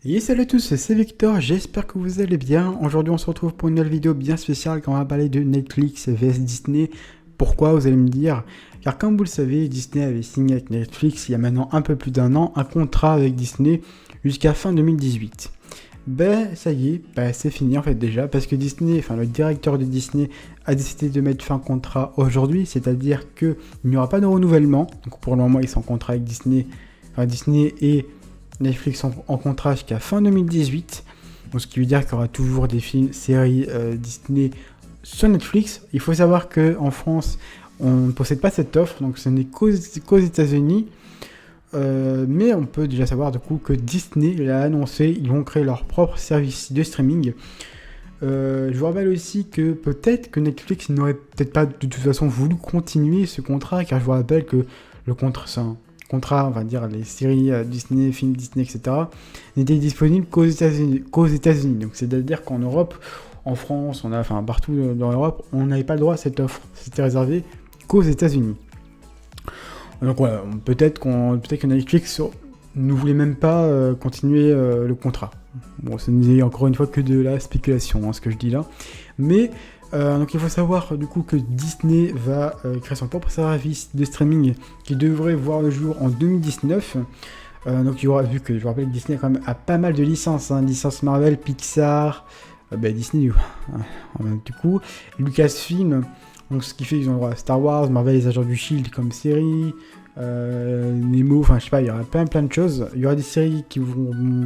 Et salut à tous, c'est Victor, j'espère que vous allez bien. Aujourd'hui on se retrouve pour une nouvelle vidéo bien spéciale quand on va parler de Netflix vs Disney. Pourquoi, vous allez me dire? Car comme vous le savez, Disney avait signé avec Netflix il y a maintenant un peu plus d'un an un contrat avec Disney jusqu'à fin 2018. Ben ça y est, c'est fini en fait déjà parce que Disney, enfin le directeur de Disney a décidé de mettre fin au contrat aujourd'hui, c'est-à-dire qu'il n'y aura pas de renouvellement. Donc pour le moment ils sont en contrat avec Disney, enfin Disney et Netflix en contrat jusqu'à fin 2018, donc ce qui veut dire qu'il y aura toujours des films, séries Disney sur Netflix. Il faut savoir qu'en France, on ne possède pas cette offre, donc ce n'est qu'aux États-Unis. Mais on peut déjà savoir du coup que Disney l'a annoncé, ils vont créer leur propre service de streaming. Je vous rappelle aussi que peut-être que Netflix n'aurait peut-être pas de toute façon voulu continuer ce contrat, car je vous rappelle que le contrat, on va dire les séries Disney, films Disney, etc., n'étaient disponibles qu'aux États-Unis. Donc c'est-à-dire qu'en Europe, en France, enfin partout dans l'Europe, on n'avait pas le droit à cette offre. C'était réservé qu'aux États-Unis. Donc voilà, peut-être que Netflix ne voulait même pas continuer le contrat. Bon, ce n'est encore une fois que de la spéculation, ce que je dis là. Mais donc il faut savoir du coup que Disney va créer son propre service de streaming qui devrait voir le jour en 2019. Donc il y aura, vu que je vous rappelle que Disney quand même a pas mal de licences, licences Marvel, Pixar, Disney du coup, Lucasfilm. Donc ce qui fait qu'ils ont le droit à Star Wars, Marvel, les Agents du Shield comme série, Nemo, enfin je sais pas, il y aura plein de choses. Il y aura des séries qui vont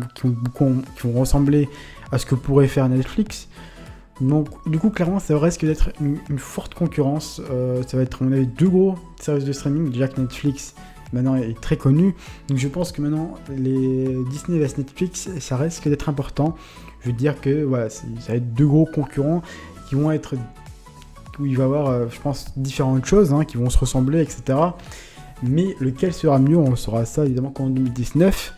ressembler à ce que pourrait faire Netflix. Donc du coup clairement ça risque d'être une forte concurrence. Ça va être à mon avis deux gros services de streaming. Déjà que Netflix maintenant est très connu. Donc je pense que maintenant les Disney vs Netflix ça risque d'être important. Je veux dire que voilà, ça va être deux gros concurrents qui vont être, où il va y avoir je pense différentes choses qui vont se ressembler, etc. Mais lequel sera mieux, on saura ça évidemment qu'en 2019.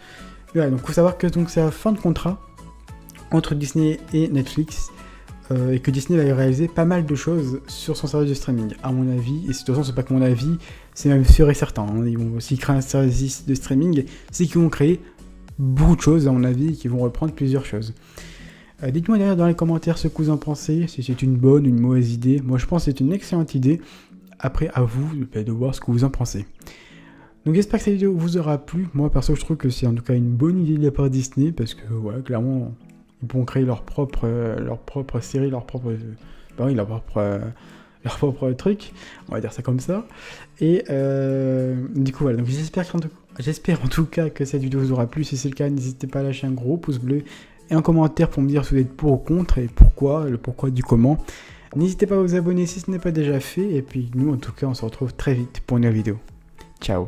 Voilà, donc il faut savoir que c'est la fin de contrat entre Disney et Netflix. Et que Disney va réaliser pas mal de choses sur son service de streaming, à mon avis. Et de toute façon, c'est pas que mon avis, c'est même sûr et certain. Ils vont aussi créer un service de streaming, c'est qu'ils vont créer beaucoup de choses, à mon avis, qui vont reprendre plusieurs choses. Dites-moi derrière dans les commentaires ce que vous en pensez, si c'est une bonne ou une mauvaise idée. Moi, je pense que c'est une excellente idée. Après, à vous de voir ce que vous en pensez. Donc j'espère que cette vidéo vous aura plu. Moi, perso, je trouve que c'est en tout cas une bonne idée de la part de Disney, parce que, voilà, clairement, ils pourront créer leur propre série, leur propre truc, on va dire ça comme ça. Et du coup voilà, donc j'espère en tout cas que cette vidéo vous aura plu. Si c'est le cas, n'hésitez pas à lâcher un gros pouce bleu et un commentaire pour me dire si vous êtes pour ou contre et pourquoi, le pourquoi du comment. N'hésitez pas à vous abonner si ce n'est pas déjà fait, et puis nous en tout cas on se retrouve très vite pour une nouvelle vidéo. Ciao.